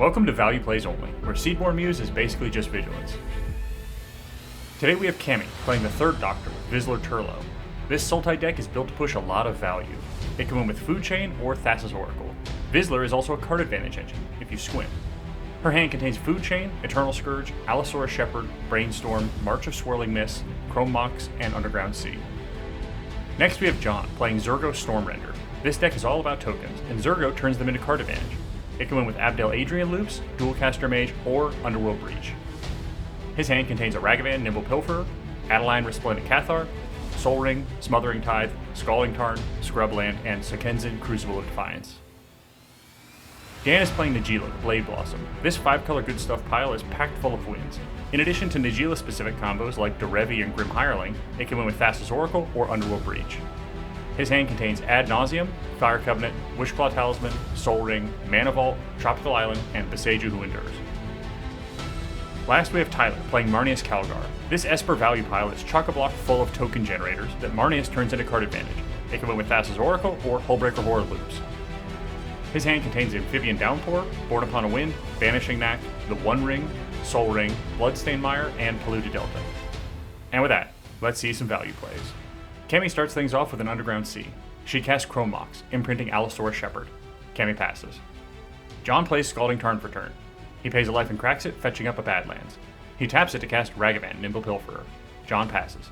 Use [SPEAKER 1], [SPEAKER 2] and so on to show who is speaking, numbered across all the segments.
[SPEAKER 1] Welcome to Value Plays Only, where Seedborn Muse is basically just vigilance. Today we have Cammy playing the third Doctor with Vislor Turlough. This Sultai deck is built to push a lot of value. It can win with Food Chain or Thassa's Oracle. Vislor is also a card advantage engine, if you squint. Her hand contains Food Chain, Eternal Scourge, Allosaurus Shepherd, Brainstorm, March of Swirling Mist, Chrome Mox, and Underground Sea. Next we have John playing Zurgo Stormrender. This deck is all about tokens, and Zurgo turns them into card advantage. It can win with Abdel Adrian loops, Dualcaster Mage, or Underworld Breach. His hand contains a Ragavan Nimble Pilferer, Adeline Resplendent Cathar, Soul Ring, Smothering Tithe, Scalding Tarn, Scrubland, and Sakenzan Crucible of Defiance. Dan is playing Najeela, the Blade Blossom. This 5-color good stuff pile is packed full of wins. In addition to Najeela-specific combos like Derevi and Grim Hireling, it can win with Thassa's Oracle or Underworld Breach. His hand contains Ad Nauseam, Fire Covenant, Wishclaw Talisman, Soul Ring, Mana Vault, Tropical Island, and Beseju Who Endures. Last we have Tyler playing Marneus Calgar. This Esper value pile is chock-a-block full of token generators that Marneus turns into card advantage. It can win with Thassa's Oracle or Hullbreaker Horror loops. His hand contains Amphibian Downpour, Born Upon a Wind, Vanishing Knack, the One Ring, Soul Ring, Bloodstained Mire, and Polluted Delta. And with that, let's see some value plays. Cammy starts things off with an Underground Sea. She casts Chrome Mox, imprinting Allosaurus Shepherd. Cammy passes. John plays Scalding Tarn for turn. He pays a life and cracks it, fetching up a Badlands. He taps it to cast Ragavan, Nimble Pilferer. John passes.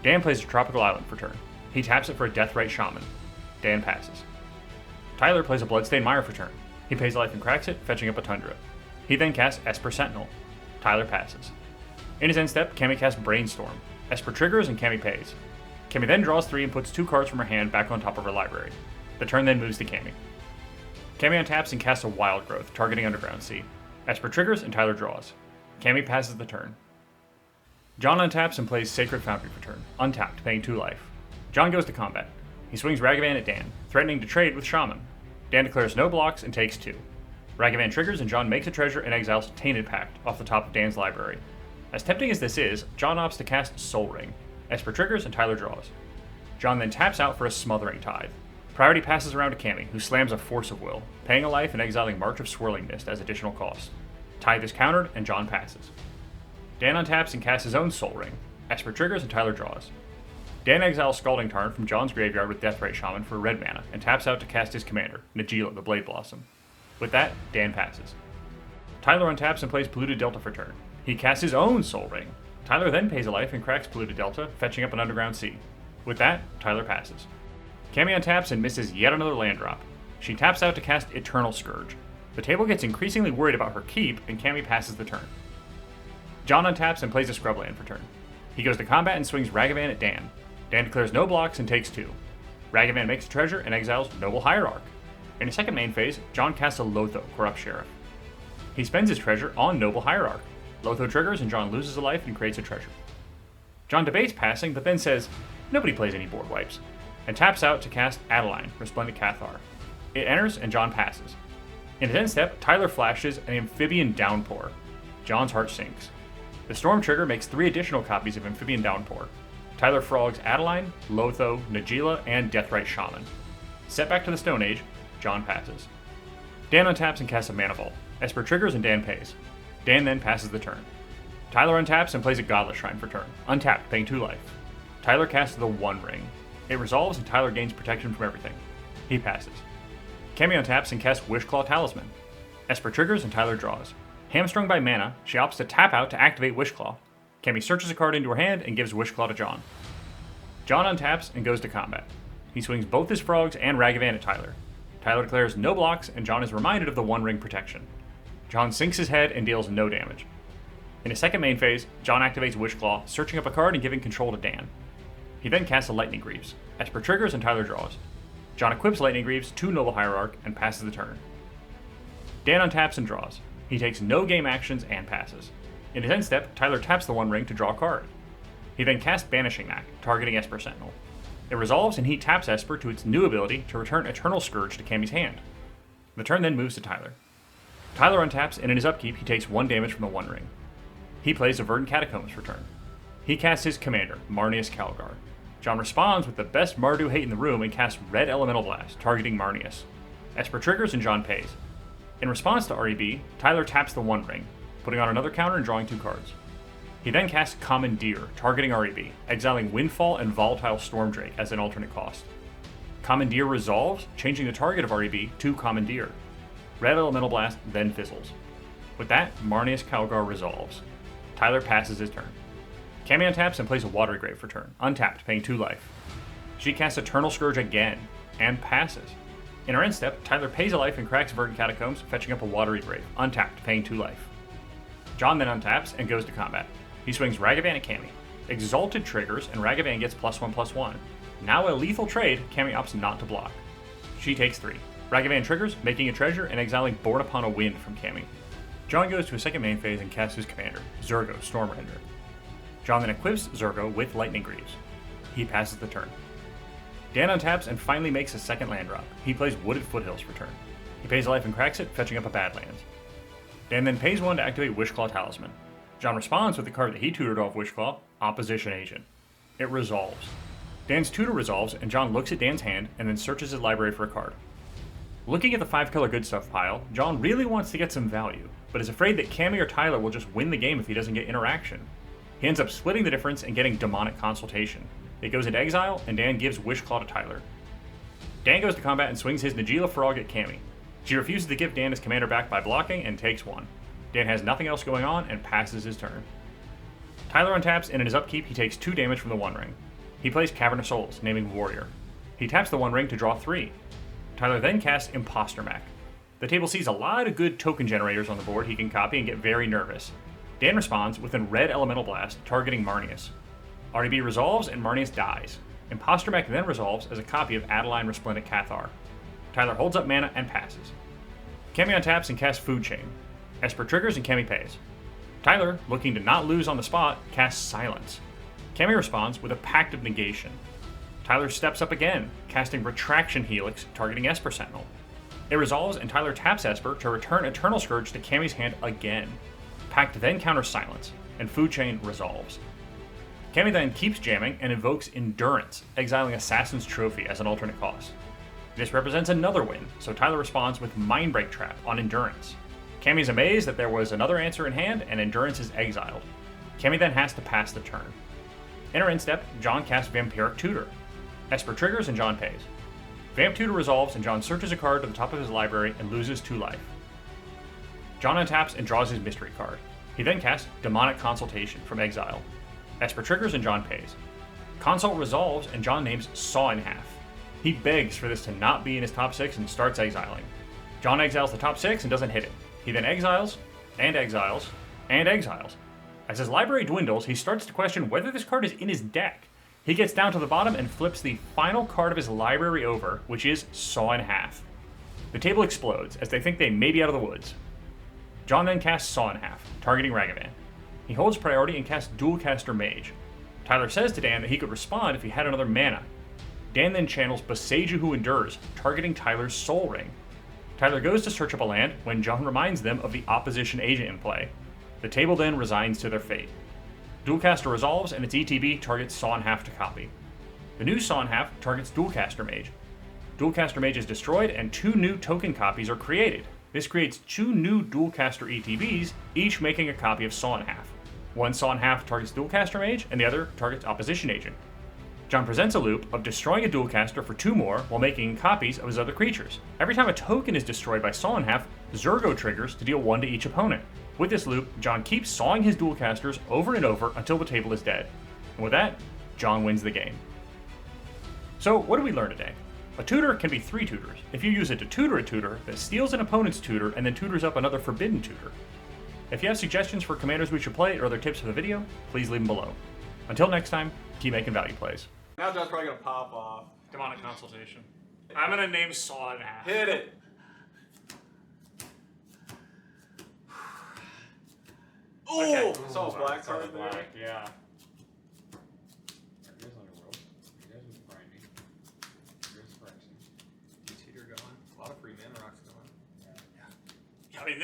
[SPEAKER 1] Dan plays a Tropical Island for turn. He taps it for a Deathrite Shaman. Dan passes. Tyler plays a Bloodstained Mire for turn. He pays a life and cracks it, fetching up a Tundra. He then casts Esper Sentinel. Tyler passes. In his end step, Cammy casts Brainstorm. Esper triggers and Cammy pays. Cammy then draws 3 and puts 2 cards from her hand back on top of her library. The turn then moves to Cammy. Cammy untaps and casts a Wild Growth, targeting Underground Sea. Esper triggers and Tyler draws. Cammy passes the turn. John untaps and plays Sacred Foundry for turn, untapped, paying 2 life. John goes to combat. He swings Ragavan at Dan, threatening to trade with Shaman. Dan declares no blocks and takes 2. Ragavan triggers and John makes a treasure and exiles Tainted Pact off the top of Dan's library. As tempting as this is, John opts to cast Soul Ring. Esper triggers and Tyler draws. John then taps out for a Smothering Tithe. Priority passes around to Cammy, who slams a Force of Will, paying a life and exiling March of Swirling Mist as additional cost. Tithe is countered and John passes. Dan untaps and casts his own Soul Ring. Esper triggers and Tyler draws. Dan exiles Scalding Tarn from John's graveyard with Deathrite Shaman for red mana and taps out to cast his commander, Najeela, the Blade Blossom. With that, Dan passes. Tyler untaps and plays Polluted Delta for turn. He casts his own Soul Ring. Tyler then pays a life and cracks Polluted Delta, fetching up an Underground Sea. With that, Tyler passes. Cammy untaps and misses yet another land drop. She taps out to cast Eternal Scourge. The table gets increasingly worried about her keep, and Cammy passes the turn. John untaps and plays a Scrubland for turn. He goes to combat and swings Ragavan at Dan. Dan declares no blocks and takes 2. Ragavan makes a treasure and exiles Noble Hierarch. In his second main phase, John casts a Lotho, Corrupt Sheriff. He spends his treasure on Noble Hierarch. Lotho triggers and John loses a life and creates a treasure. John debates passing, but then says, nobody plays any board wipes, and taps out to cast Adeline, Resplendent Cathar. It enters and John passes. In his end step, Tyler flashes an Amphibian Downpour. John's heart sinks. The Storm trigger makes 3 additional copies of Amphibian Downpour. Tyler frogs Adeline, Lotho, Najeela, and Deathrite Shaman. Set back to the Stone Age, John passes. Dan untaps and casts a Mana Vault. Esper triggers and Dan pays. Dan then passes the turn. Tyler untaps and plays a Godless Shrine for turn, untapped, paying 2 life. Tyler casts the One Ring. It resolves and Tyler gains protection from everything. He passes. Cammy untaps and casts Wishclaw Talisman. Esper triggers and Tyler draws. Hamstrung by mana, she opts to tap out to activate Wishclaw. Cammy searches a card into her hand and gives Wishclaw to John. John untaps and goes to combat. He swings both his frogs and Ragavan at Tyler. Tyler declares no blocks and John is reminded of the One Ring protection. John sinks his head and deals no damage. In his second main phase, John activates Wishclaw, searching up a card and giving control to Dan. He then casts a Lightning Greaves. Esper triggers and Tyler draws. John equips Lightning Greaves to Noble Hierarch and passes the turn. Dan untaps and draws. He takes no game actions and passes. In his end step, Tyler taps the One Ring to draw a card. He then casts Banishing Knack, targeting Esper Sentinel. It resolves and he taps Esper to its new ability to return Eternal Scourge to Cammy's hand. The turn then moves to Tyler. Tyler untaps and in his upkeep he takes 1 damage from the One Ring. He plays a Verdant Catacombs for turn. He casts his commander, Marneus Calgar. John responds with the best Mardu hate in the room and casts Red Elemental Blast, targeting Marneus. Esper triggers and John pays. In response to REB, Tyler taps the One Ring, putting on another counter and drawing 2 cards. He then casts Commandeer, targeting REB, exiling Windfall and Volatile Stormdrake as an alternate cost. Commandeer resolves, changing the target of REB to Commandeer. Red Elemental Blast then fizzles. With that, Marneus Calgar resolves. Tyler passes his turn. Cammy untaps and plays a Watery Grave for turn, untapped, paying 2 life. She casts Eternal Scourge again, and passes. In her end step, Tyler pays a life and cracks Verdant Catacombs, fetching up a Watery Grave, untapped, paying 2 life. John then untaps and goes to combat. He swings Ragavan at Cammy. Exalted triggers, and Ragavan gets +1/+1. Now a lethal trade, Cammy opts not to block. She takes 3. Ragavan triggers, making a treasure and exiling Born Upon a Wind from Cammy. John goes to his second main phase and casts his commander, Zurgo, Stormrender. John then equips Zurgo with Lightning Greaves. He passes the turn. Dan untaps and finally makes a second land drop. He plays Wooded Foothills for turn. He pays a life and cracks it, fetching up a Badlands. Dan then pays 1 to activate Wishclaw Talisman. John responds with the card that he tutored off Wishclaw, Opposition Agent. It resolves. Dan's tutor resolves, and John looks at Dan's hand and then searches his library for a card. Looking at the 5-color good stuff pile, John really wants to get some value, but is afraid that Cammy or Tyler will just win the game if he doesn't get interaction. He ends up splitting the difference and getting Demonic Consultation. It goes into exile, and Dan gives Wishclaw to Tyler. Dan goes to combat and swings his Najeela Frog at Cammy. She refuses to give Dan his commander back by blocking and takes 1. Dan has nothing else going on and passes his turn. Tyler untaps, and in his upkeep he takes 2 damage from the One Ring. He plays Cavern of Souls, naming Warrior. He taps the One Ring to draw 3. Tyler then casts Imposter Mech. The table sees a lot of good token generators on the board he can copy and get very nervous. Dan responds with a Red Elemental Blast, targeting Marneus. REB resolves and Marneus dies. Imposter Mech then resolves as a copy of Adeline Resplendent Cathar. Tyler holds up mana and passes. Cammy untaps and casts Food Chain. Esper triggers and Cammy pays. Tyler, looking to not lose on the spot, casts Silence. Cammy responds with a Pact of Negation. Tyler steps up again, casting Retraction Helix, targeting Esper Sentinel. It resolves, and Tyler taps Esper to return Eternal Scourge to Cammy's hand again. Pact then counters Silence, and Food Chain resolves. Cammy then keeps jamming and invokes Endurance, exiling Assassin's Trophy as an alternate cost. This represents another win, so Tyler responds with Mindbreak Trap on Endurance. Cammy's amazed that there was another answer in hand, and Endurance is exiled. Cammy then has to pass the turn. In her end step, John casts Vampiric Tutor. Esper triggers and John pays. Vamp Tutor resolves, and John searches a card to the top of his library and loses 2 life. John untaps and draws his mystery card. He then casts Demonic Consultation from exile. Esper triggers and John pays. Consult resolves, and John names Saw in Half. He begs for this to not be in his top 6 and starts exiling. John exiles the top 6 and doesn't hit it. He then exiles, and exiles, and exiles. As his library dwindles, he starts to question whether this card is in his deck. He gets down to the bottom and flips the final card of his library over, which is Saw in Half. The table explodes, as they think they may be out of the woods. John then casts Saw in Half, targeting Ragavan. He holds priority and casts Dualcaster Mage. Tyler says to Dan that he could respond if he had another mana. Dan then channels Boseiju Who Endures, targeting Tyler's Soul Ring. Tyler goes to search up a land when John reminds them of the Opposition Agent in play. The table then resigns to their fate. Dualcaster resolves, and its ETB targets Saw in Half to copy. The new Saw in Half targets Dualcaster Mage. Dualcaster Mage is destroyed, and 2 new token copies are created. This creates 2 new Dualcaster ETBs, each making a copy of Saw in Half. One Saw in Half targets Dualcaster Mage, and the other targets Opposition Agent. John presents a loop of destroying a Dualcaster for 2 more while making copies of his other creatures. Every time a token is destroyed by Saw in Half, Zurgo triggers to deal 1 to each opponent. With this loop, John keeps sawing his Dualcasters over and over until the table is dead. And with that, John wins the game. So, what did we learn today? A tutor can be 3 tutors. If you use it to tutor a tutor that steals an opponent's tutor and then tutors up another forbidden tutor. If you have suggestions for commanders we should play or other tips for the video, please leave them below. Until next time, keep making value plays.
[SPEAKER 2] Now John's probably gonna pop off.
[SPEAKER 1] Demonic Consultation. I'm gonna name Saw in Half.
[SPEAKER 2] Hit it! Ooh!
[SPEAKER 1] Okay.
[SPEAKER 2] Saw a black card there.
[SPEAKER 1] Black, yeah.
[SPEAKER 3] You guys on the rope? You guys are grinding. You guys flexing.
[SPEAKER 2] Cheater going. A lot of free mana rocks going.
[SPEAKER 1] I mean,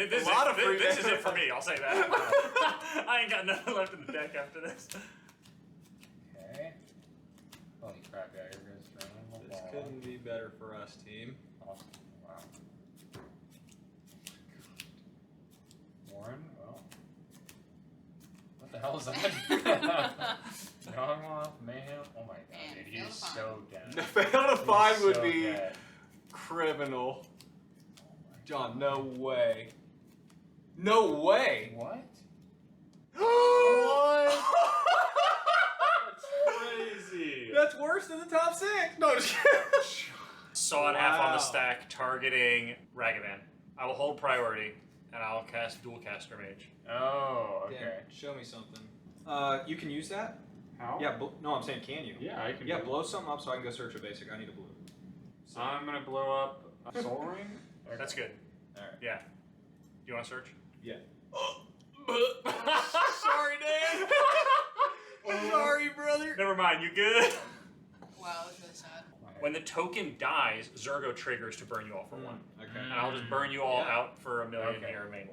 [SPEAKER 1] this is it for me, I'll say that. I ain't got nothing left in the deck after this.
[SPEAKER 3] Okay. Holy crap, yeah, you're guys running the
[SPEAKER 2] This
[SPEAKER 3] ball.
[SPEAKER 2] couldn't be better for us, team.
[SPEAKER 3] Awesome. Wow. the hell is that? Young off, mayhem. Oh my god,
[SPEAKER 4] And
[SPEAKER 3] dude,
[SPEAKER 4] fail
[SPEAKER 3] he's
[SPEAKER 4] to find.
[SPEAKER 3] so dead.
[SPEAKER 2] The fail to find would
[SPEAKER 3] So
[SPEAKER 2] be
[SPEAKER 3] dead.
[SPEAKER 2] criminal.
[SPEAKER 3] Oh my
[SPEAKER 2] John,
[SPEAKER 3] God.
[SPEAKER 2] no way. No way.
[SPEAKER 3] What?
[SPEAKER 2] What?
[SPEAKER 1] That's crazy.
[SPEAKER 2] That's worse than the top 6. No, just kidding.
[SPEAKER 1] Saw it half on the
[SPEAKER 2] Wow.
[SPEAKER 1] stack, targeting Ragavan. I will hold priority, and I'll cast Dual Caster Mage.
[SPEAKER 3] Oh,
[SPEAKER 2] Dan,
[SPEAKER 3] okay.
[SPEAKER 2] show me something. You can use that?
[SPEAKER 3] How?
[SPEAKER 2] Yeah, no, I'm saying can you?
[SPEAKER 3] Yeah, I can.
[SPEAKER 2] Yeah,
[SPEAKER 3] do
[SPEAKER 2] blow something up so I can go search a basic. I need a blue.
[SPEAKER 3] it. I'm gonna blow up a Soul Ring.
[SPEAKER 1] That's good.
[SPEAKER 2] Alright.
[SPEAKER 1] Yeah. You want to search?
[SPEAKER 2] Yeah.
[SPEAKER 1] Sorry, Dan.
[SPEAKER 2] Sorry, brother.
[SPEAKER 1] Never mind. You good?
[SPEAKER 4] Wow, that's really sad.
[SPEAKER 1] When the token dies, Zurgo triggers to burn you all for 1.
[SPEAKER 2] Okay.
[SPEAKER 1] And I'll just burn you all
[SPEAKER 2] Yeah.
[SPEAKER 1] out for 1 million
[SPEAKER 3] Okay.
[SPEAKER 1] here, main 1.